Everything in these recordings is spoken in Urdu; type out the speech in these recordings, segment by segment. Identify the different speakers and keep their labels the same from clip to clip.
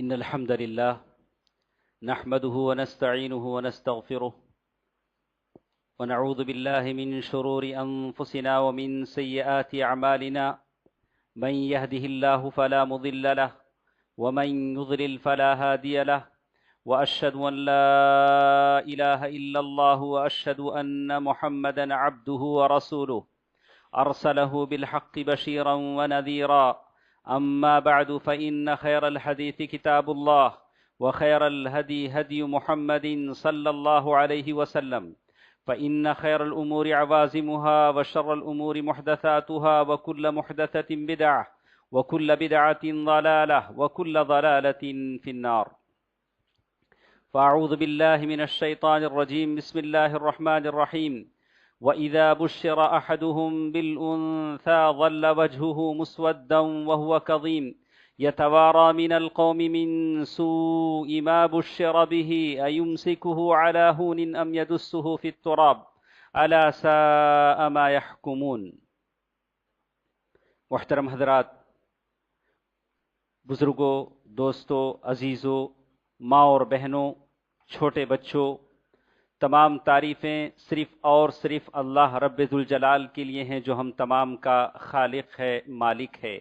Speaker 1: إن الحمد لله نحمده ونستعينه ونستغفره ونعوذ بالله من شرور أنفسنا ومن سيئات أعمالنا من يهده الله فلا مضل له ومن يضلل فلا هادي له وأشهد أن لا إله إلا الله وأشهد أن محمدا عبده ورسوله أرسله بالحق بشيرا ونذيرا أما بعد فإن خير الحديث كتاب الله وخير الهدي هدي محمد صلى الله عليه وسلم فإن خير الأمور عوازمها وشر الأمور محدثاتها وكل محدثة بدعة وكل بدعة ضلالة وكل ضلالة في النار. فأعوذ بالله من الشيطان الرجيم. بسم الله الرحمن الرحيم. وإذا بشر أحدهم بالأنثى ظل وجهه مسودا وهو كظيم يتوارى من القوم من سوء ما بشر به أيمسكه على هون أم يدسه في التراب ألا ساء ما يحكمون. محترم حضرات، بزرگوں، دوستوں، عزیزوں، ماں اور بہنوں، چھوٹے بچوں، تمام تعریفیں صرف اور صرف اللہ رب ذوالجلال کے لیے ہیں جو ہم تمام کا خالق ہے، مالک ہے.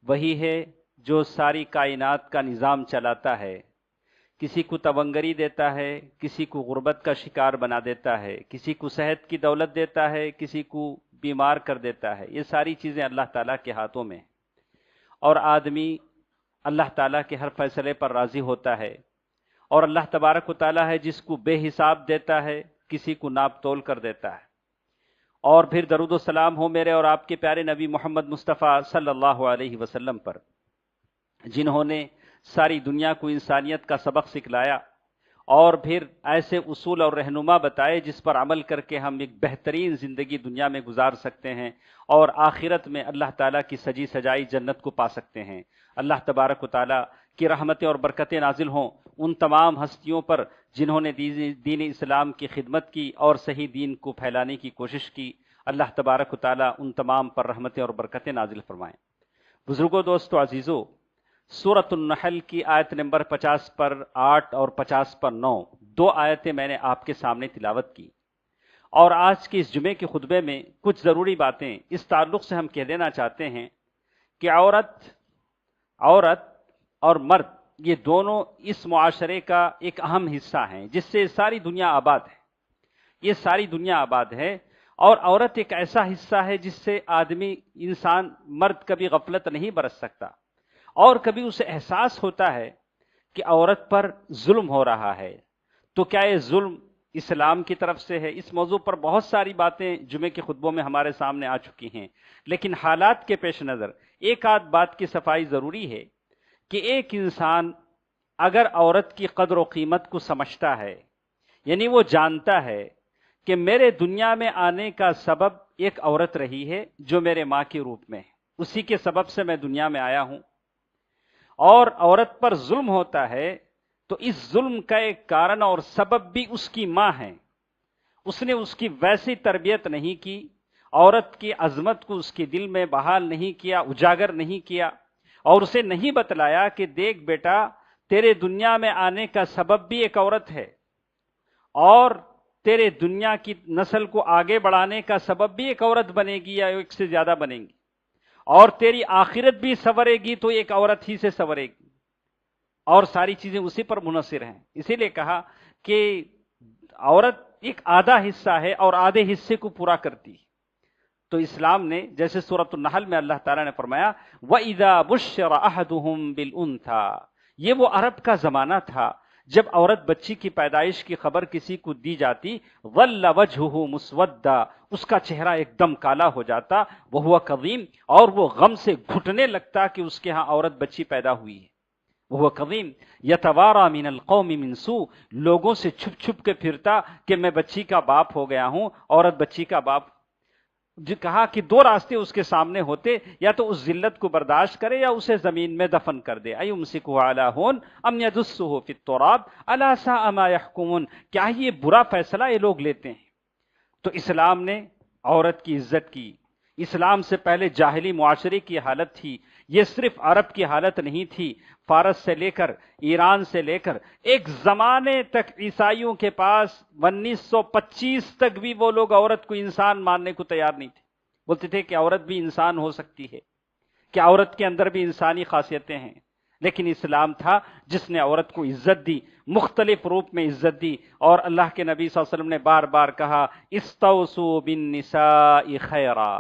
Speaker 1: وہی ہے جو ساری کائنات کا نظام چلاتا ہے. کسی کو تونگری دیتا ہے، کسی کو غربت کا شکار بنا دیتا ہے، کسی کو صحت کی دولت دیتا ہے، کسی کو بیمار کر دیتا ہے. یہ ساری چیزیں اللہ تعالیٰ کے ہاتھوں میں ہیں، اور آدمی اللہ تعالیٰ کے ہر فیصلے پر راضی ہوتا ہے. اور اللہ تبارک و تعالیٰ ہے جس کو بے حساب دیتا ہے، کسی کو ناپ تول کر دیتا ہے. اور پھر درود و سلام ہو میرے اور آپ کے پیارے نبی محمد مصطفیٰ صلی اللہ علیہ وسلم پر، جنہوں نے ساری دنیا کو انسانیت کا سبق سکھلایا اور پھر ایسے اصول اور رہنما بتائے جس پر عمل کر کے ہم ایک بہترین زندگی دنیا میں گزار سکتے ہیں اور آخرت میں اللہ تعالیٰ کی سجی سجائی جنت کو پا سکتے ہیں. اللہ تبارک و تعالیٰ کی رحمتیں اور برکتیں نازل ہوں ان تمام ہستیوں پر جنہوں نے دین اسلام کی خدمت کی اور صحیح دین کو پھیلانے کی کوشش کی. اللہ تبارک و تعالیٰ ان تمام پر رحمتیں اور برکتیں نازل فرمائیں. بزرگوں، دوستو، عزیزوں، سورۃ النحل کی آیت نمبر 50 پر 8 اور 50 پر 9 دو آیتیں میں نے آپ کے سامنے تلاوت کی، اور آج کے اس جمعے کے خطبے میں کچھ ضروری باتیں اس تعلق سے ہم کہہ دینا چاہتے ہیں کہ عورت اور مرد یہ دونوں اس معاشرے کا ایک اہم حصہ ہیں جس سے ساری دنیا آباد ہے. یہ ساری دنیا آباد ہے، اور عورت ایک ایسا حصہ ہے جس سے انسان مرد کبھی غفلت نہیں برت سکتا، اور کبھی اسے احساس ہوتا ہے کہ عورت پر ظلم ہو رہا ہے. تو کیا یہ ظلم اسلام کی طرف سے ہے؟ اس موضوع پر بہت ساری باتیں جمعے کے خطبوں میں ہمارے سامنے آ چکی ہیں، لیکن حالات کے پیش نظر ایک آدھ بات کی صفائی ضروری ہے کہ ایک انسان اگر عورت کی قدر و قیمت کو سمجھتا ہے، یعنی وہ جانتا ہے کہ میرے دنیا میں آنے کا سبب ایک عورت رہی ہے جو میرے ماں کے روپ میں ہے، اسی کے سبب سے میں دنیا میں آیا ہوں، اور عورت پر ظلم ہوتا ہے تو اس ظلم کا ایک کارن اور سبب بھی اس کی ماں ہے. اس نے اس کی ویسی تربیت نہیں کی، عورت کی عظمت کو اس کے دل میں بحال نہیں کیا، اجاگر نہیں کیا، اور اسے نہیں بتلایا کہ دیکھ بیٹا، تیرے دنیا میں آنے کا سبب بھی ایک عورت ہے، اور تیرے دنیا کی نسل کو آگے بڑھانے کا سبب بھی ایک عورت بنے گی یا ایک سے زیادہ بنیں گی، اور تیری آخرت بھی سنورے گی تو ایک عورت ہی سے سنورے گی، اور ساری چیزیں اسی پر منحصر ہیں. اسی لیے کہا کہ عورت ایک آدھا حصہ ہے اور آدھے حصے کو پورا کرتی ہے. تو اسلام نے جیسے سورۃ النحل میں اللہ تعالیٰ نے فرمایا وَإِذَا بُشِّرَ أَحَدُهُمْ بِالْأُنْثَىٰ، یہ وہ عرب کا زمانہ تھا جب عورت بچی کی پیدائش کی خبر کسی کو دی جاتی، ظَلَّ وَجْهُهُ مُسْوَدًّا، اس کا چہرہ ایک دم کالا ہو جاتا، وَهُوَ كَظِيمٌ، اور وہ غم سے گھٹنے لگتا کہ اس کے ہاں عورت بچی پیدا ہوئی ہے. وَهُوَ كَظِيمٌ يَتَوَارَى مِنَ الْقَوْمِ مِنْ سُوءٍ، لوگوں سے چھپ چھپ کے پھرتا کہ میں بچی کا باپ ہو گیا ہوں، عورت بچی کا باپ. جو کہا کہ دو راستے اس کے سامنے ہوتے، یا تو اس ذلت کو برداشت کرے یا اسے زمین میں دفن کر دے. ایمسکہ علی ہون ام یدسہ فی التراب الا ساء ما یحکمون، کیا یہ برا فیصلہ یہ لوگ لیتے ہیں. تو اسلام نے عورت کی عزت کی. اسلام سے پہلے جاہلی معاشرے کی حالت تھی یہ صرف عرب کی حالت نہیں تھی، فارس سے لے کر ایران سے لے کر ایک زمانے تک عیسائیوں کے پاس 1925 تک بھی وہ لوگ عورت کو انسان ماننے کو تیار نہیں تھے. بولتے تھے کہ عورت بھی انسان ہو سکتی ہے، کہ عورت کے اندر بھی انسانی خاصیتیں ہیں. لیکن اسلام تھا جس نے عورت کو عزت دی، مختلف روپ میں عزت دی. اور اللہ کے نبی صلی اللہ علیہ وسلم نے بار بار کہا استوصوا بالنساء خیرا،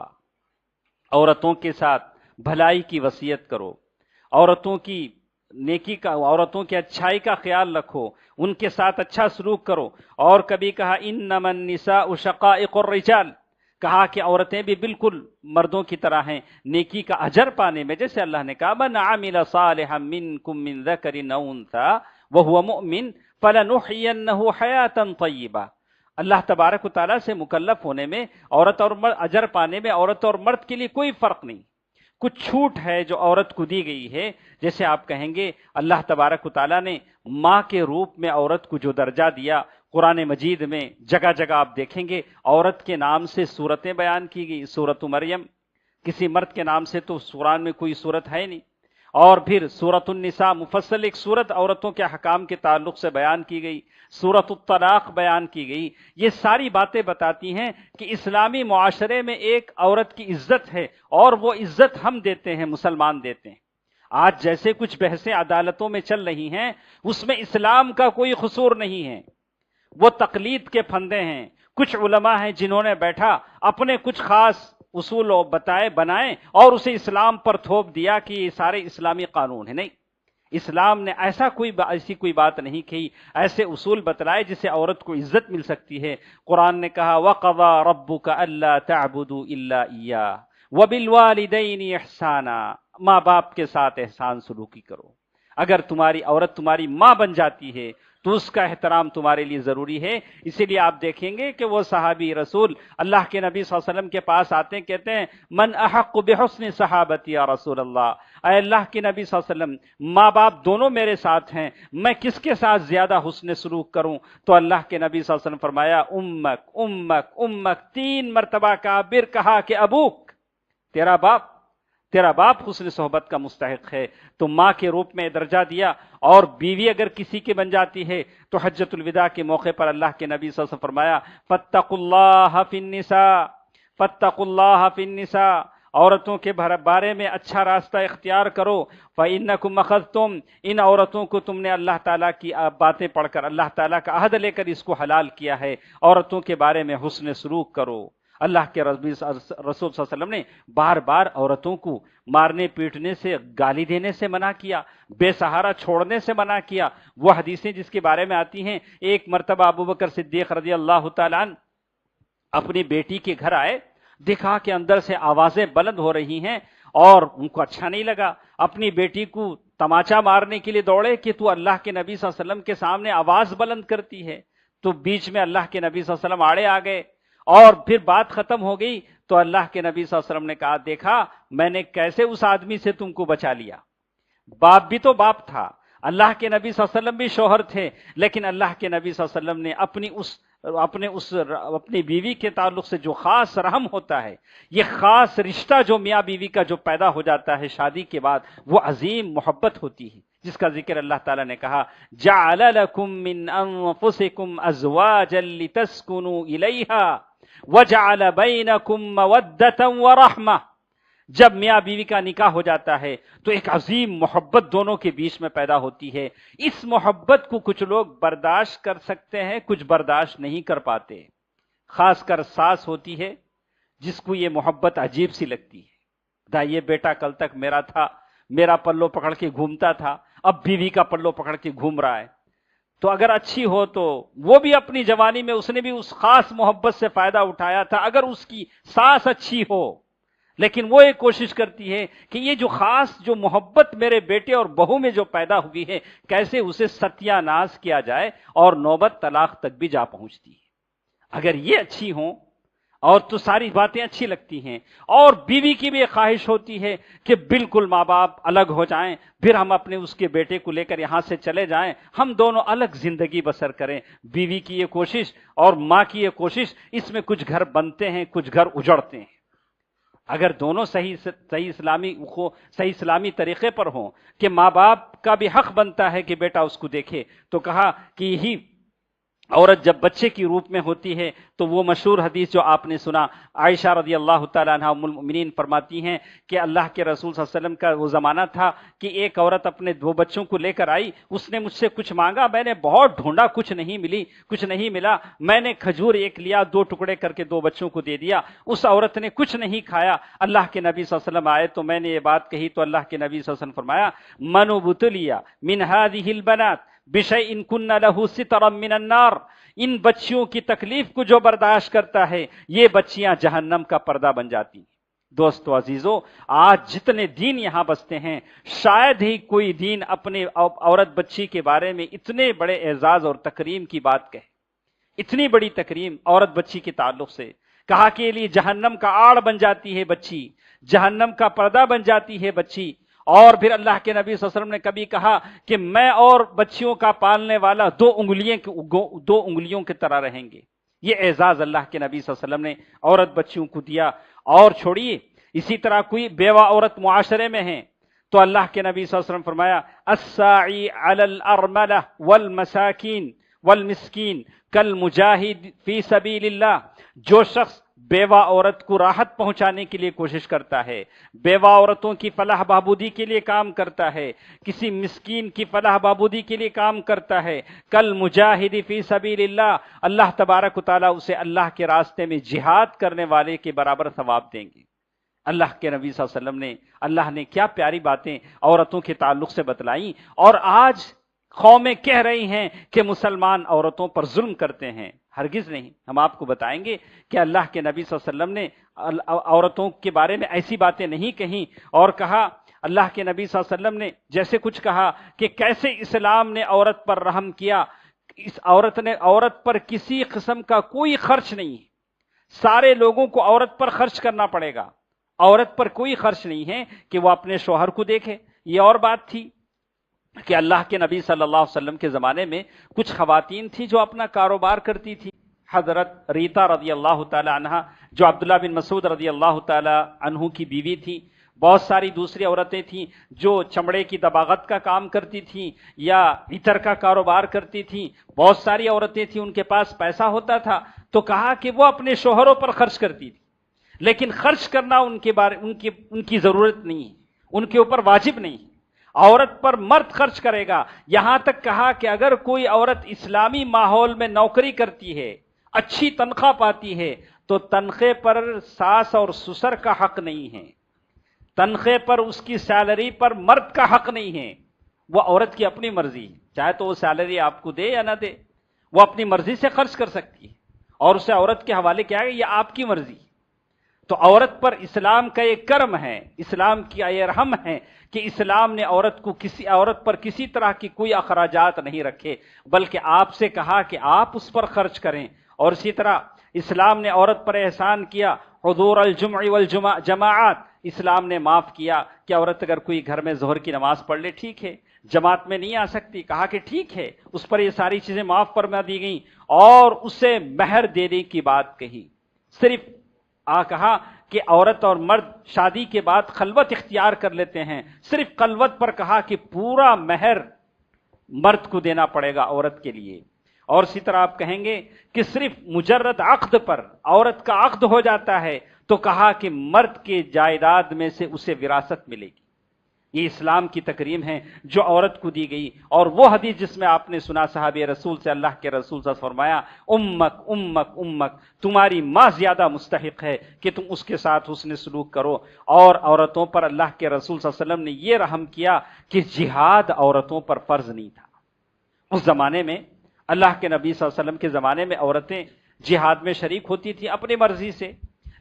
Speaker 1: عورتوں کے ساتھ بھلائی کی وصیت کرو، عورتوں کی نیکی کا، عورتوں کی اچھائی کا خیال رکھو، ان کے ساتھ اچھا سلوک کرو. اور کبھی کہا انما النساء شقائق الرجال، کہا کہ عورتیں بھی بالکل مردوں کی طرح ہیں نیکی کا اجر پانے میں. جیسے اللہ نے کہا من عمل صالحا منکم من ذکر او انثی وهو مؤمن فلنحینہ حیاتا طیبہ. اللہ تبارک و تعالیٰ سے مکلف ہونے میں، عورت اور مرد اجر پانے میں عورت اور مرد کے لیے کوئی فرق نہیں. کچھ چھوٹ ہے جو عورت کو دی گئی ہے. جیسے آپ کہیں گے اللہ تبارک و تعالیٰ نے ماں کے روپ میں عورت کو جو درجہ دیا، قرآن مجید میں جگہ جگہ آپ دیکھیں گے عورت کے نام سے صورتیں بیان کی گئی. سورۃ مریم، کسی مرد کے نام سے تو قرآن میں کوئی صورت ہے نہیں. اور پھر سورۃ النساء مفصل ایک صورت عورتوں کے حکام کے تعلق سے بیان کی گئی. سورۃ الطلاق بیان کی گئی. یہ ساری باتیں بتاتی ہیں کہ اسلامی معاشرے میں ایک عورت کی عزت ہے، اور وہ عزت ہم دیتے ہیں، مسلمان دیتے ہیں. آج جیسے کچھ بحثیں عدالتوں میں چل رہی ہیں اس میں اسلام کا کوئی قصور نہیں ہے، وہ تقلید کے پھندے ہیں. کچھ علماء ہیں جنہوں نے بیٹھا اپنے کچھ خاص اصول بنائے اور اسے اسلام پر تھوپ دیا کہ یہ سارے اسلامی قانون ہیں. نہیں، اسلام نے ایسی کوئی بات نہیں کی، ایسے اصول بتلائے جس سے عورت کو عزت مل سکتی ہے. قرآن نے کہا وَقَضَى رَبُّكَ أَلَّا تَعْبُدُوا إِلَّا إِيَّاهُ وَبِالْوَالِدَيْنِ إِحْسَانًا، ماں باپ کے ساتھ احسان سلوکی کرو. اگر تمہاری عورت تمہاری ماں بن جاتی ہے تو اس کا احترام تمہارے لیے ضروری ہے. اسی لیے آپ دیکھیں گے کہ وہ صحابی رسول اللہ کے نبی صلی اللہ علیہ وسلم کے پاس آتے ہیں، کہتے ہیں من احق بحسن صحابتی یا رسول اللہ، اے اللہ کے نبی صلی اللہ علیہ وسلم ماں باپ دونوں میرے ساتھ ہیں، میں کس کے ساتھ زیادہ حسن سلوک کروں؟ تو اللہ کے نبی صلی اللہ علیہ وسلم فرمایا امک امک امک، 3 مرتبہ کہا، پھر کہا کہ ابوک، تیرا باپ حسن صحبت کا مستحق ہے. تو ماں کے روپ میں درجہ دیا. اور بیوی اگر کسی کی بن جاتی ہے تو حجۃ الوداع کے موقع پر اللہ کے نبی صلی اللہ علیہ وسلم فرمایا فاتقوا اللہ فی النساء، فاتقوا اللہ فی النساء، عورتوں کے بارے میں اچھا راستہ اختیار کرو. فإنکم اخذتم، ان عورتوں کو تم نے اللہ تعالیٰ کی باتیں پڑھ کر، اللہ تعالیٰ کا عہد لے کر اس کو حلال کیا ہے. عورتوں کے بارے میں حسن سلوک کرو. اللہ کے رسول صلی اللہ علیہ وسلم نے بار بار عورتوں کو مارنے پیٹنے سے، گالی دینے سے منع کیا، بے سہارا چھوڑنے سے منع کیا. وہ حدیثیں جس کے بارے میں آتی ہیں، ایک مرتبہ ابوبکر صدیق رضی اللہ تعالیٰ عنہ اپنی بیٹی کے گھر آئے، دیکھا کہ اندر سے آوازیں بلند ہو رہی ہیں اور ان کو اچھا نہیں لگا. اپنی بیٹی کو تماچا مارنے کے لیے دوڑے کہ تو اللہ کے نبی صلی اللہ علیہ وسلم کے سامنے آواز بلند کرتی ہے. تو بیچ میں اللہ کے نبی صلی اللہ علیہ وسلم آڑے آ گئے اور پھر بات ختم ہو گئی. تو اللہ کے نبی صلی اللہ علیہ وسلم نے کہا دیکھا میں نے کیسے اس آدمی سے تم کو بچا لیا. باپ بھی تو باپ تھا، اللہ کے نبی صلی اللہ علیہ وسلم بھی شوہر تھے، لیکن اللہ کے نبی صلی اللہ علیہ وسلم نے اپنی بیوی کے تعلق سے جو خاص رحم ہوتا ہے، یہ خاص رشتہ جو میاں بیوی کا جو پیدا ہو جاتا ہے شادی کے بعد، وہ عظیم محبت ہوتی ہے، جس کا ذکر اللہ تعالیٰ نے کہا جعل لکم من انفسکم ازواجا لتسکنوا الیہا وجعل بینکم مودۃ ورحمہ. جب میاں بیوی کا نکاح ہو جاتا ہے تو ایک عظیم محبت دونوں کے بیچ میں پیدا ہوتی ہے. اس محبت کو کچھ لوگ برداشت کر سکتے ہیں، کچھ برداشت نہیں کر پاتے. خاص کر ساس ہوتی ہے جس کو یہ محبت عجیب سی لگتی ہے. یہ بیٹا کل تک میرا تھا، میرا پلو پکڑ کے گھومتا تھا، اب بیوی کا پلو پکڑ کے گھوم رہا ہے. تو اگر اچھی ہو تو وہ بھی اپنی جوانی میں اس نے بھی اس خاص محبت سے فائدہ اٹھایا تھا. اگر اس کی ساس اچھی ہو، لیکن وہ ایک کوشش کرتی ہے کہ یہ جو خاص جو محبت میرے بیٹے اور بہو میں جو پیدا ہوئی ہے، کیسے اسے ستیہ ناز کیا جائے، اور نوبت طلاق تک بھی جا پہنچتی ہے. اگر یہ اچھی ہوں اور تو ساری باتیں اچھی لگتی ہیں. اور بیوی کی بھی ایک خواہش ہوتی ہے کہ بالکل ماں باپ الگ ہو جائیں، پھر ہم اپنے اس کے بیٹے کو لے کر یہاں سے چلے جائیں، ہم دونوں الگ زندگی بسر کریں. بیوی کی یہ کوشش اور ماں کی یہ کوشش، اس میں کچھ گھر بنتے ہیں، کچھ گھر اجڑتے ہیں. اگر دونوں صحیح اسلامی طریقے پر ہوں کہ ماں باپ کا بھی حق بنتا ہے کہ بیٹا اس کو دیکھے، تو کہا کہ یہی عورت جب بچے کی روپ میں ہوتی ہے تو وہ مشہور حدیث جو آپ نے سنا، عائشہ رضی اللہ تعالیٰ عنہ ام المؤمنین فرماتی ہیں کہ اللہ کے رسول صلی اللہ علیہ وسلم کا وہ زمانہ تھا کہ ایک عورت اپنے 2 بچوں کو لے کر آئی، اس نے مجھ سے کچھ مانگا، میں نے بہت ڈھونڈا، کچھ نہیں ملا، میں نے کھجور ایک لیا، 2 ٹکڑے کر کے 2 بچوں کو دے دیا، اس عورت نے کچھ نہیں کھایا، اللہ کے نبی صلی اللہ علیہ وسلم آئے تو میں نے یہ بات کہی تو اللہ کے نبی صلی اللہ علیہ وسلم فرمایا من ابتلیا من هذه البنات بشیء کن له سترا من النار، ان بچیوں کی تکلیف کو جو برداشت کرتا ہے یہ بچیاں جہنم کا پردہ بن جاتی ہیں۔ دوستو عزیزو، آج جتنے دین یہاں بستے ہیں، شاید ہی کوئی دین اپنے عورت بچی کے بارے میں اتنے بڑے اعزاز اور تکریم کی بات کہے، اتنی بڑی تکریم عورت بچی کے تعلق سے، کہا کہ یہ لیے جہنم کا آڑ بن جاتی ہے بچی، جہنم کا پردہ بن جاتی ہے بچی۔ اور پھر اللہ کے نبی صلی اللہ علیہ وسلم نے کبھی کہا کہ میں اور بچیوں کا پالنے والا 2 انگلیوں کی طرح رہیں گے۔ یہ اعزاز اللہ کے نبی صلی اللہ علیہ وسلم نے عورت بچیوں کو دیا۔ اور چھوڑیے، اسی طرح کوئی بیوہ عورت معاشرے میں ہیں تو اللہ کے نبی صلی اللہ علیہ وسلم فرمایا الساعی علی الارملہ والمساکین والمسکین کالمجاہد فی سبیل اللہ، جو شخص بیوہ عورت کو راحت پہنچانے کے لیے کوشش کرتا ہے، بیوہ عورتوں کی فلاح بہبودی کے لیے کام کرتا ہے، کسی مسکین کی فلاح بہبودی کے لیے کام کرتا ہے، کل مجاہد فی سبیل اللہ، اللہ تبارک و تعالیٰ اسے اللہ کے راستے میں جہاد کرنے والے کے برابر ثواب دیں گے۔ اللہ کے نبی صلی اللہ علیہ وسلم نے، اللہ نے کیا پیاری باتیں عورتوں کے تعلق سے بتلائیں، اور آج قومیں کہہ رہی ہیں کہ مسلمان عورتوں پر ظلم کرتے ہیں۔ ہرگز نہیں، ہم آپ کو بتائیں گے کہ اللہ کے نبی صلی اللہ علیہ وسلم نے عورتوں کے بارے میں ایسی باتیں نہیں کہیں، اور کہا اللہ کے نبی صلی اللہ علیہ وسلم نے جیسے کچھ کہا کہ کیسے اسلام نے عورت پر رحم کیا، اس عورت پر کسی قسم کا کوئی خرچ نہیں ہے، سارے لوگوں کو عورت پر خرچ کرنا پڑے گا، عورت پر کوئی خرچ نہیں ہے کہ وہ اپنے شوہر کو دیکھے۔ یہ اور بات تھی کہ اللہ کے نبی صلی اللہ علیہ وسلم کے زمانے میں کچھ خواتین تھی جو اپنا کاروبار کرتی تھی۔ حضرت ریتا رضی اللہ تعالی عنہ جو عبداللہ بن مسعود رضی اللہ تعالی عنہ کی بیوی تھی، بہت ساری دوسری عورتیں تھیں جو چمڑے کی دباغت کا کام کرتی تھیں یا عطر کا کاروبار کرتی تھیں، بہت ساری عورتیں تھیں، ان کے پاس پیسہ ہوتا تھا تو کہا کہ وہ اپنے شوہروں پر خرچ کرتی تھی، لیکن خرچ کرنا ان کی ضرورت نہیں ہے، ان کے اوپر واجب نہیں ہے، عورت پر مرد خرچ کرے گا۔ یہاں تک کہا کہ اگر کوئی عورت اسلامی ماحول میں نوکری کرتی ہے، اچھی تنخواہ پاتی ہے، تو تنخواہ پر ساس اور سسر کا حق نہیں ہے، تنخواہ پر اس کی سیلری پر مرد کا حق نہیں ہے، وہ عورت کی اپنی مرضی، چاہے تو وہ سیلری آپ کو دے یا نہ دے، وہ اپنی مرضی سے خرچ کر سکتی ہے، اور اسے عورت کے حوالے کیا ہے، یہ آپ کی مرضی۔ تو عورت پر اسلام کا یہ کرم ہے، اسلام کی یہ رحم ہے کہ اسلام نے عورت پر کسی طرح کی کوئی اخراجات نہیں رکھے، بلکہ آپ سے کہا کہ آپ اس پر خرچ کریں۔ اور اسی طرح اسلام نے عورت پر احسان کیا، حضور الجمع والجماعات، اسلام نے معاف کیا کہ عورت اگر کوئی گھر میں ظہر کی نماز پڑھ لے ٹھیک ہے، جماعت میں نہیں آ سکتی، کہا کہ ٹھیک ہے، اس پر یہ ساری چیزیں معاف فرما دی گئیں، اور اسے مہر دینے کی بات کہی۔ صرف کہا کہ عورت اور مرد شادی کے بعد خلوت اختیار کر لیتے ہیں، صرف خلوت پر کہا کہ پورا مہر مرد کو دینا پڑے گا عورت کے لیے۔ اور اسی طرح آپ کہیں گے کہ صرف مجرد عقد پر عورت کا عقد ہو جاتا ہے تو کہا کہ مرد کے جائیداد میں سے اسے وراثت ملے گی۔ یہ اسلام کی تکریم ہے جو عورت کو دی گئی۔ اور وہ حدیث جس میں آپ نے سنا صحابی رسول سے اللہ کے رسول سے فرمایا امک امک امک، تمہاری ماں زیادہ مستحق ہے کہ تم اس کے ساتھ حسن سلوک کرو۔ اور عورتوں پر اللہ کے رسول صلی اللہ علیہ وسلم نے یہ رحم کیا کہ جہاد عورتوں پر فرض نہیں تھا۔ اس زمانے میں اللہ کے نبی صلی اللہ علیہ وسلم کے زمانے میں عورتیں جہاد میں شریک ہوتی تھیں اپنی مرضی سے،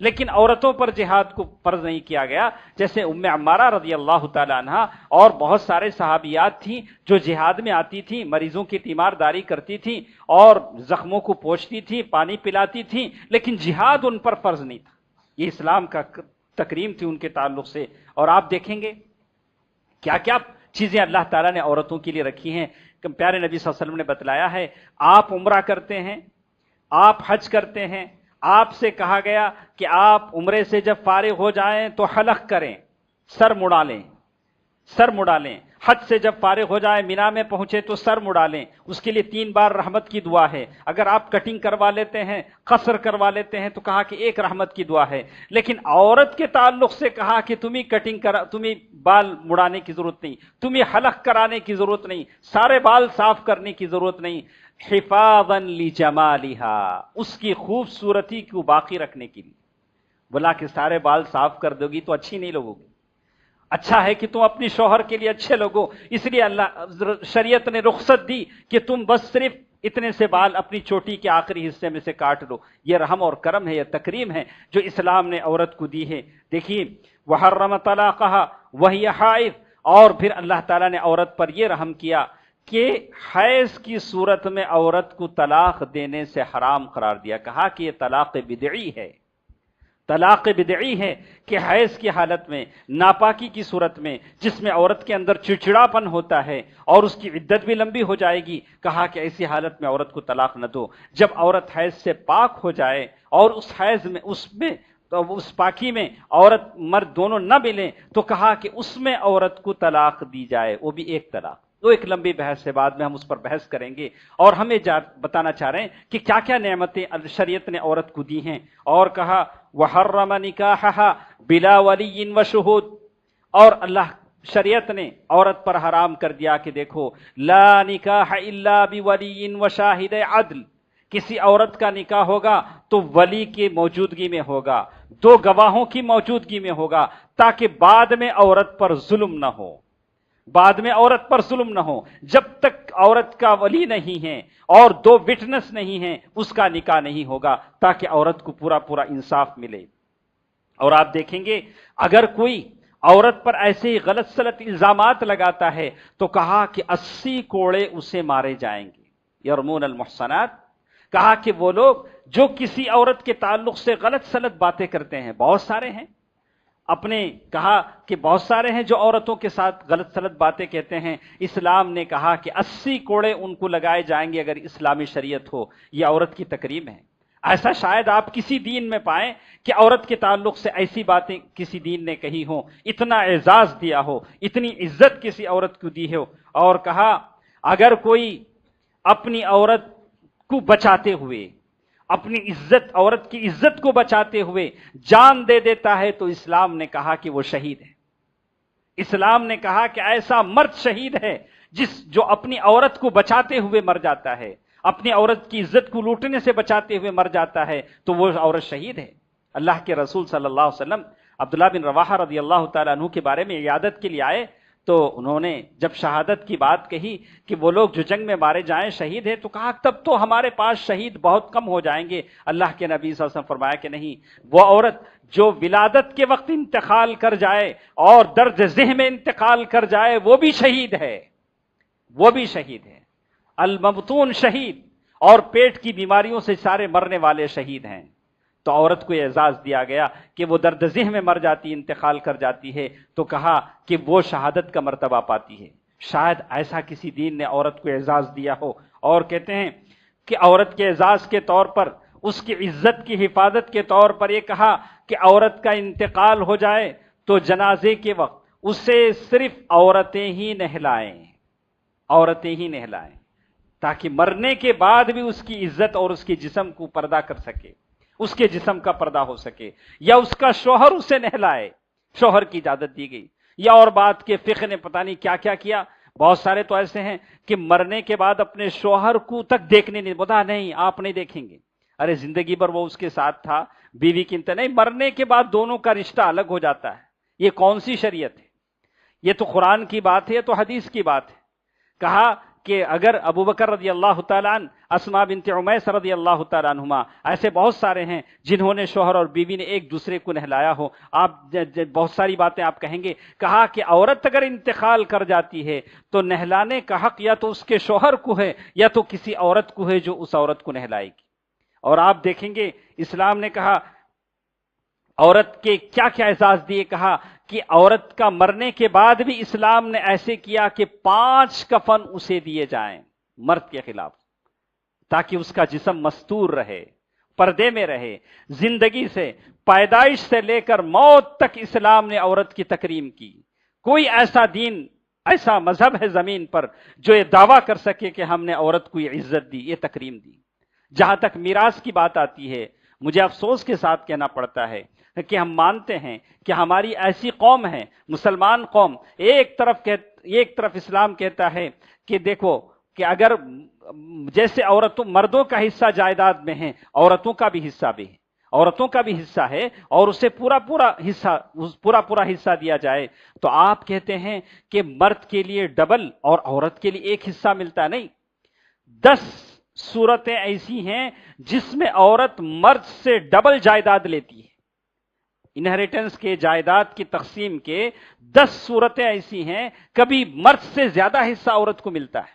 Speaker 1: لیکن عورتوں پر جہاد کو فرض نہیں کیا گیا۔ جیسے ام عمارہ رضی اللہ تعالی عنہ اور بہت سارے صحابیات تھیں جو جہاد میں آتی تھیں، مریضوں کی تیمارداری کرتی تھیں اور زخموں کو پوچھتی تھیں، پانی پلاتی تھیں، لیکن جہاد ان پر فرض نہیں تھا۔ یہ اسلام کا تکریم تھی ان کے تعلق سے۔ اور آپ دیکھیں گے کیا کیا چیزیں اللہ تعالیٰ نے عورتوں کے لیے رکھی ہیں۔ کہ پیارے نبی صلی اللہ علیہ وسلم نے بتلایا ہے، آپ عمرہ کرتے ہیں، آپ حج کرتے ہیں، آپ سے کہا گیا کہ آپ عمرے سے جب فارغ ہو جائیں تو حلق کریں، سر مڑا لیں، سر مڑا لیں۔ حج سے جب فارغ ہو جائے، مینا میں پہنچے تو سر مڑا لیں۔ اس کے لیے 3 بار رحمت کی دعا ہے۔ اگر آپ کٹنگ کروا لیتے ہیں، قصر کروا لیتے ہیں، تو کہا کہ 1 رحمت کی دعا ہے۔ لیکن عورت کے تعلق سے کہا کہ تمہیں بال مڑانے کی ضرورت نہیں، تمہیں حلق کرانے کی ضرورت نہیں، سارے بال صاف کرنے کی ضرورت نہیں، حفاظا لجمالہا، اس کی خوبصورتی کو باقی رکھنے کے لیے۔ بولا کہ سارے بال صاف کر دو گی تو اچھی نہیں لگو گی، اچھا ہے کہ تم اپنی شوہر کے لیے اچھے لوگو، اس لیے اللہ شریعت نے رخصت دی کہ تم بس صرف اتنے سے بال اپنی چوٹی کے آخری حصے میں سے کاٹ لو۔ یہ رحم اور کرم ہے، یہ تکریم ہے جو اسلام نے عورت کو دی ہے۔ دیکھیے وحرم طلاقہا وہی حائض، اور پھر اللہ تعالیٰ نے عورت پر یہ رحم کیا کہ حیض کی صورت میں عورت کو طلاق دینے سے حرام قرار دیا، کہا کہ یہ طلاق بدعی ہے، طلاق بدعی ہے کہ حیض کی حالت میں، ناپاکی کی صورت میں، جس میں عورت کے اندر چڑچڑاپن ہوتا ہے اور اس کی عدت بھی لمبی ہو جائے گی، کہا کہ ایسی حالت میں عورت کو طلاق نہ دو۔ جب عورت حیض سے پاک ہو جائے اور اس حیض میں اس پاکی میں عورت مرد دونوں نہ ملیں، تو کہا کہ اس میں عورت کو طلاق دی جائے، وہ بھی 1 طلاق۔ تو ایک لمبی بحث ہے، بعد میں ہم اس پر بحث کریں گے، اور ہمیں بتانا چاہ رہے ہیں کہ کیا کیا نعمتیں شریعت نے عورت کو دی ہیں۔ اور کہا وحرم نکاحہا بلا ولی وشہود، اور اللہ شریعت نے عورت پر حرام کر دیا کہ دیکھو لا نکاح الا بولی وشاہد عدل، کسی عورت کا نکاح ہوگا تو ولی کی موجودگی میں ہوگا، 2 گواہوں کی موجودگی میں ہوگا، تاکہ بعد میں عورت پر ظلم نہ ہو، بعد میں عورت پر ظلم نہ ہو۔ جب تک عورت کا ولی نہیں ہے اور 2 وٹنس نہیں ہیں، اس کا نکاح نہیں ہوگا، تاکہ عورت کو پورا انصاف ملے۔ اور آپ دیکھیں گے اگر کوئی عورت پر ایسے ہی غلط سلط الزامات لگاتا ہے تو کہا کہ 80 کوڑے اسے مارے جائیں گے۔ یرمون المحصنات، کہا کہ وہ لوگ جو کسی عورت کے تعلق سے غلط سلط باتیں کرتے ہیں، بہت سارے ہیں، کہا کہ بہت سارے ہیں جو عورتوں کے ساتھ غلط سلط باتیں کہتے ہیں، اسلام نے کہا کہ 80 کوڑے ان کو لگائے جائیں گے اگر اسلامی شریعت ہو۔ یہ عورت کی تکریم ہے۔ ایسا شاید آپ کسی دین میں پائیں کہ عورت کے تعلق سے ایسی باتیں کسی دین نے کہی ہوں، اتنا اعزاز دیا ہو، اتنی عزت کسی عورت کو دی ہو۔ اور کہا اگر کوئی اپنی عورت کو بچاتے ہوئے، اپنی عزت، عورت کی عزت کو بچاتے ہوئے جان دے دیتا ہے تو اسلام نے کہا کہ وہ شہید ہے۔ اسلام نے کہا کہ ایسا مرد شہید ہے جو اپنی عورت کو بچاتے ہوئے مر جاتا ہے، اپنی عورت کی عزت کو لوٹنے سے بچاتے ہوئے مر جاتا ہے تو وہ عورت شہید ہے۔ اللہ کے رسول صلی اللہ علیہ وسلم عبداللہ بن رواحہ رضی اللہ تعالیٰ عنہ کے بارے میں عیادت کے لیے آئے تو انہوں نے جب شہادت کی بات کہی کہ وہ لوگ جو جنگ میں مارے جائیں شہید ہیں، تو کہا تب تو ہمارے پاس شہید بہت کم ہو جائیں گے۔ اللہ کے نبی صلی اللہ علیہ وسلم فرمایا کہ نہیں، وہ عورت جو ولادت کے وقت انتقال کر جائے اور درد ذہ میں انتقال کر جائے وہ بھی شہید ہے، وہ بھی شہید ہے۔ المبتون شہید، اور پیٹ کی بیماریوں سے سارے مرنے والے شہید ہیں۔ تو عورت کو اعزاز دیا گیا کہ وہ درد ذہ میں مر جاتی، انتقال کر جاتی ہے، تو کہا کہ وہ شہادت کا مرتبہ پاتی ہے۔ شاید ایسا کسی دین نے عورت کو اعزاز دیا ہو۔ اور کہتے ہیں کہ عورت کے اعزاز کے طور پر، اس کی عزت کی حفاظت کے طور پر یہ کہا کہ عورت کا انتقال ہو جائے تو جنازے کے وقت اسے صرف عورتیں ہی نہلائیں، عورتیں ہی نہلائیں، تاکہ مرنے کے بعد بھی اس کی عزت اور اس کے جسم کو پردہ کر سکے، اس کے جسم کا پردہ ہو سکے، یا اس کا شوہر اسے نہلائے، شوہر کی اجازت دی گئی۔ یا اور بات کہ فقہ نے پتہ نہیں کیا کیا کیا، بہت سارے تو ایسے ہیں کہ مرنے کے بعد اپنے شوہر کو تک دیکھنے نہیں، بتا نہیں آپ نہیں دیکھیں گے، ارے زندگی بھر وہ اس کے ساتھ تھا، بیوی کی نہیں، مرنے کے بعد دونوں کا رشتہ الگ ہو جاتا ہے۔ یہ کون سی شریعت ہے؟ یہ تو قرآن کی بات ہے، یہ تو حدیث کی بات ہے۔ کہا کہ اگر ابو بکر رضی اللہ تعالیٰ عنہ، اسماء بنت عمیس رضی اللہ تعالیٰ عنہما، ایسے بہت سارے ہیں جنہوں نے شوہر اور بیوی نے ایک دوسرے کو نہلایا ہو، آپ بہت ساری باتیں آپ کہیں گے۔ کہا کہ عورت اگر انتقال کر جاتی ہے تو نہلانے کا حق یا تو اس کے شوہر کو ہے یا تو کسی عورت کو ہے جو اس عورت کو نہلائے گی۔ اور آپ دیکھیں گے اسلام نے کہا عورت کے کیا کیا اعزاز دیے، کہا کہ عورت کا مرنے کے بعد بھی اسلام نے ایسے کیا کہ 5 کفن اسے دیے جائیں مرد کے خلاف، تاکہ اس کا جسم مستور رہے، پردے میں رہے. زندگی سے پیدائش سے لے کر موت تک اسلام نے عورت کی تکریم کی. کوئی ایسا دین ایسا مذہب ہے زمین پر جو یہ دعویٰ کر سکے کہ ہم نے عورت کو یہ عزت دی, یہ تکریم دی. جہاں تک میراث کی بات آتی ہے, مجھے افسوس کے ساتھ کہنا پڑتا ہے کہ ہم مانتے ہیں کہ ہماری ایسی قوم ہے, مسلمان قوم, ایک طرف اسلام کہتا ہے کہ دیکھو کہ اگر جیسے مردوں کا حصہ جائیداد میں ہے, عورتوں کا بھی حصہ بھی ہے, عورتوں کا بھی حصہ ہے, اور اسے پورا حصہ دیا جائے, تو آپ کہتے ہیں کہ مرد کے لیے ڈبل اور عورت کے لیے ایک حصہ ملتا. نہیں, 10 صورتیں ایسی ہیں جس میں عورت مرد سے ڈبل جائیداد لیتی ہے. انہیریٹنس کے, جائیداد کی تقسیم کے 10 صورتیں ایسی ہیں, کبھی مرد سے زیادہ حصہ عورت کو ملتا ہے,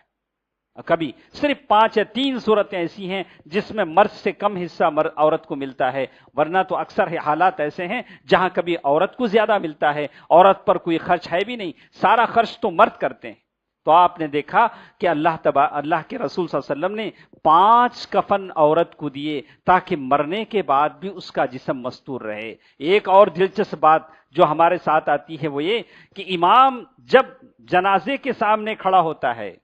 Speaker 1: کبھی صرف 5 یا 3 صورتیں ایسی ہیں جس میں مرد سے کم حصہ عورت کو ملتا ہے. ورنہ تو اکثر حالات ایسے ہیں جہاں کبھی عورت کو زیادہ ملتا ہے, عورت پر کوئی خرچ ہے بھی نہیں, سارا خرچ تو مرد کرتے ہیں. تو آپ نے دیکھا کہ اللہ کے رسول صلی اللہ علیہ وسلم نے 5 کفن عورت کو دیے تاکہ مرنے کے بعد بھی اس کا جسم مستور رہے. ایک اور دلچسپ بات جو ہمارے ساتھ آتی ہے وہ یہ کہ امام جب جنازے کے سامنے کھڑا ہوتا ہے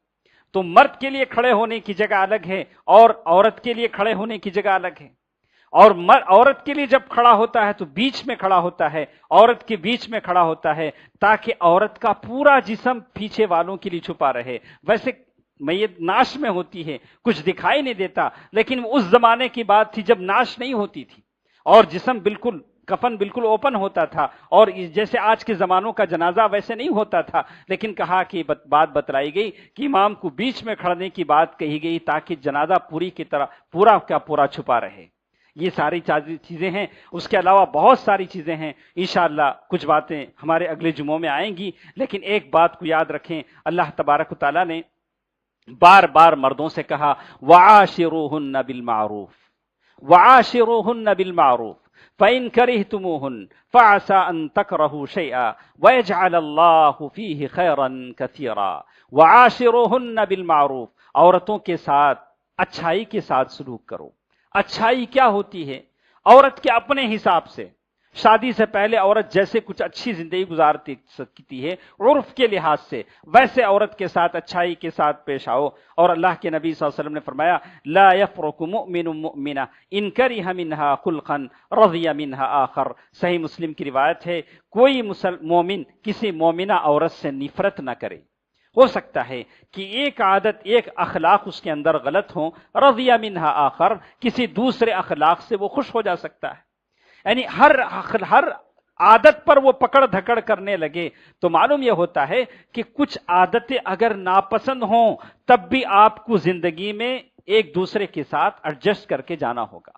Speaker 1: تو مرد کے لیے کھڑے ہونے کی جگہ الگ ہے اور عورت کے لیے کھڑے ہونے کی جگہ الگ ہے. اور عورت کے لیے جب کھڑا ہوتا ہے تو بیچ میں کھڑا ہوتا ہے, عورت کے بیچ میں کھڑا ہوتا ہے تاکہ عورت کا پورا جسم پیچھے والوں کے لیے چھپا رہے. ویسے میت نعش میں ہوتی ہے, کچھ دکھائی نہیں دیتا, لیکن اس زمانے کی بات تھی جب نعش نہیں ہوتی تھی اور جسم کفن بالکل اوپن ہوتا تھا, اور جیسے آج کے زمانوں کا جنازہ ویسے نہیں ہوتا تھا. لیکن کہا کہ بات بتلائی گئی کہ امام کو بیچ میں کھڑنے کی بات کہی گئی تاکہ جنازہ پوری کی طرح پورا چھپا رہے. یہ ساری چیزیں ہیں. اس کے علاوہ بہت ساری چیزیں ہیں, انشاءاللہ کچھ باتیں ہمارے اگلے جمعوں میں آئیں گی. لیکن ایک بات کو یاد رکھیں, اللہ تبارک و تعالیٰ نے بار بار مردوں سے کہا وعاشروہن بالمعروف, وعاشروہن بالمعروف فَإِن كَرِهْتُمُوهُنَّ فَعَسَىٰ أَن تَكْرَهُوا شَيْئًا وَيَجْعَلَ اللَّهُ فِيهِ خَيْرًا كَثِيرًا. وَعَاشِرُوهُنَّ بِالْمَعْرُوفِ, عورتوں کے ساتھ اچھائی کے ساتھ سلوک کرو. اچھائی کیا ہوتی ہے؟ عورت کے اپنے حساب سے. شادی سے پہلے عورت جیسے کچھ اچھی زندگی گزارتی ہے عرف کے لحاظ سے, ویسے عورت کے ساتھ اچھائی کے ساتھ پیش آؤ. اور اللہ کے نبی صلی اللہ علیہ وسلم نے فرمایا لا يفرق مؤمن مؤمنہ ان کرہ منہا خلقا رضی منہا آخر. صحیح مسلم کی روایت ہے, کوئی مومن کسی مومنہ عورت سے نفرت نہ کرے. ہو سکتا ہے کہ ایک عادت, ایک اخلاق اس کے اندر غلط ہوں, رضی منہا آخر, کسی دوسرے اخلاق سے وہ خوش ہو جا سکتا ہے. یعنی ہر عادت پر وہ پکڑ دھکڑ کرنے لگے تو معلوم یہ ہوتا ہے کہ کچھ عادتیں اگر ناپسند ہوں تب بھی آپ کو زندگی میں ایک دوسرے کے ساتھ ایڈجسٹ کر کے جانا ہوگا.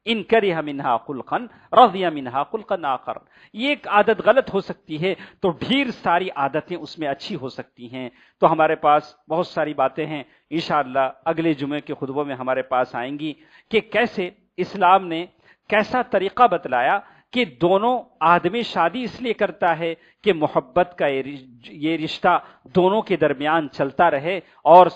Speaker 1: ان کرہ منہا خلقا رضی منہا خلقا آخر, یہ ایک عادت غلط ہو سکتی ہے تو ڈھیر ساری عادتیں اس میں اچھی ہو سکتی ہیں. تو ہمارے پاس بہت ساری باتیں ہیں, انشاءاللہ اگلے جمعے کے خطبوں میں ہمارے پاس آئیں گی کہ کیسے اسلام نے کیسا طریقہ بتلایا کہ دونوں آدمی شادی اس لیے کرتا ہے کہ محبت کا یہ رشتہ دونوں کے درمیان چلتا رہے اور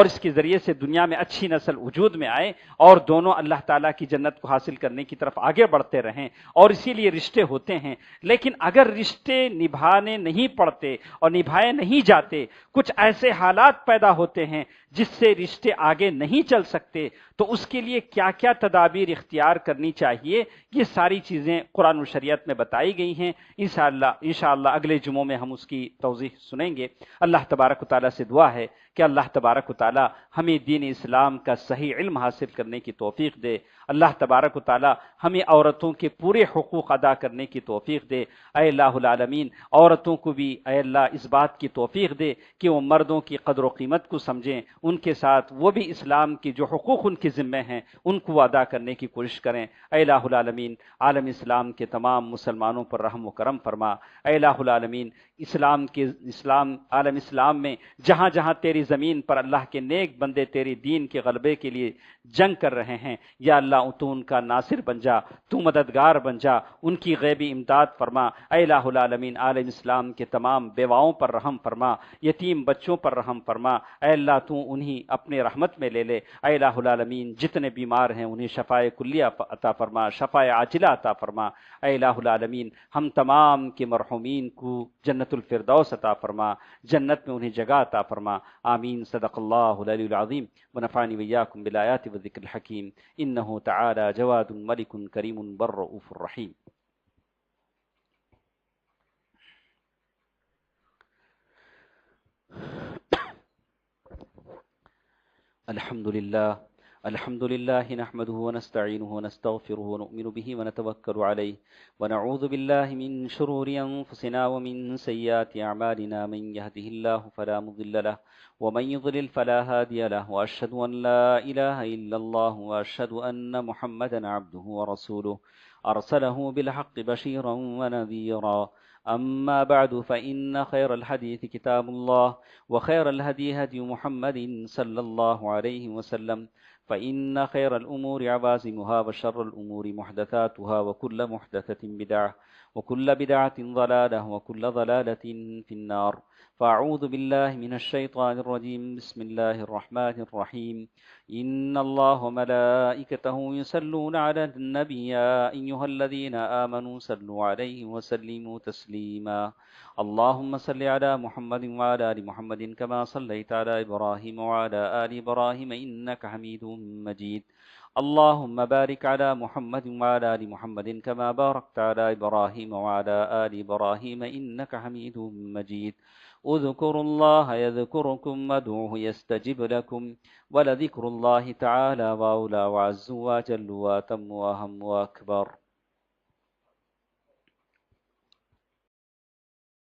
Speaker 1: اس کے ذریعے سے دنیا میں اچھی نسل وجود میں آئے اور دونوں اللہ تعالیٰ کی جنت کو حاصل کرنے کی طرف آگے بڑھتے رہیں, اور اسی لیے رشتے ہوتے ہیں. لیکن اگر رشتے نبھانے نہیں پڑتے اور نبھائے نہیں جاتے, کچھ ایسے حالات پیدا ہوتے ہیں جس سے رشتے آگے نہیں چل سکتے, تو اس کے لیے کیا کیا تدابیر اختیار کرنی چاہیے, یہ ساری چیزیں قرآن و شریعت میں بتائی گئی ہیں. انشاءاللہ اگلے جمعوں میں ہم اس کی توضیح سنیں گے. اللہ تبارک و تعالیٰ سے دعا ہے کہ اللہ تبارک و تعالیٰ ہمیں دین اسلام کا صحیح علم حاصل کرنے کی توفیق دے. اللہ تبارک و تعالیٰ ہمیں عورتوں کے پورے حقوق ادا کرنے کی توفیق دے. اے اللہ العالمین, عورتوں کو بھی اے اللہ اس بات کی توفیق دے کہ وہ مردوں کی قدر و قیمت کو سمجھیں, ان کے ساتھ وہ بھی اسلام کی جو حقوق ان کے ذمہ ہیں ان کو ادا کرنے کی کوشش کریں. اے اللہ العالمین, عالم اسلام کے تمام مسلمانوں پر رحم و کرم فرما. اے اللہ العالمین, عالم اسلام میں جہاں جہاں تیری تیری زمین پر اللہ کے نیک بندے تیری دین کے غلبے کے لیے جنگ کر رہے ہیں، یا اللہ تو ان کا ناصر بن جا، تو مددگار بن جا، ان کی غیبی امداد فرما۔ اے الہ العالمین عالم اسلام کے تمام بیواؤں پر رحم فرما، یتیم بچوں پر رحم فرما۔ اے اللہ تو انہیں اپنے رحمت میں لے لے۔ اے الہ العالمین جتنے بیمار ہیں انہیں شفاء کلیہ عطا فرما، شفاء عاجلہ عطا فرما۔ اے الہ العالمین ہم تمام کے مرحومین کو جنت الفردوس عطا فرما، جنت میں انہیں جگہ عطا فرما۔ آمین۔ صدق اللہ العلی العظیم ونفعنی وإياكم بالآیات والذکر الحکیم انہ تعالی جواد ملک کریم بر رؤوف الرحیم۔ الحمد لله نحمده ونستعينه ونستغفره ونؤمن به ونتوكل عليه ونعوذ بالله من شرور أنفسنا ومن سيئات أعمالنا، من يهده الله فلا مضل له ومن يضلل فلا هادي له، وأشهد أن لا إله إلا الله وأشهد أن محمدا عبده ورسوله أرسله بالحق بشيرا ونذيرا. أما بعد فإن خير الحديث كتاب الله، وخير الهدي هدي محمد صلى الله عليه وسلم، فإن خير الأمور عوازمها وشر الأمور محدثاتها وكل محدثة بدعة وكل بدعة ضلالة وكل ضلالة في النار. فأعوذ بالله من الشيطان الرجيم. بسم الله الرحمن الرحيم. إن الله وملائكته يصلون على النبي يا أيها الذين آمنوا صلوا عليه وسلموا تسليما. اللهم صل على محمد وعلى آل محمد كما صليت على إبراهيم وعلى آل إبراهيم إنك حميد مجيد. اللهم بارك على محمد وعلى آل محمد كما باركت على إبراهيم وعلى آل إبراهيم إنك حميد مجيد. اذكروا الله يذكركم وادعوه يستجب لكم، ولذكر الله تعالى وأولى وعز وجل وأتم وأهم وأكبر.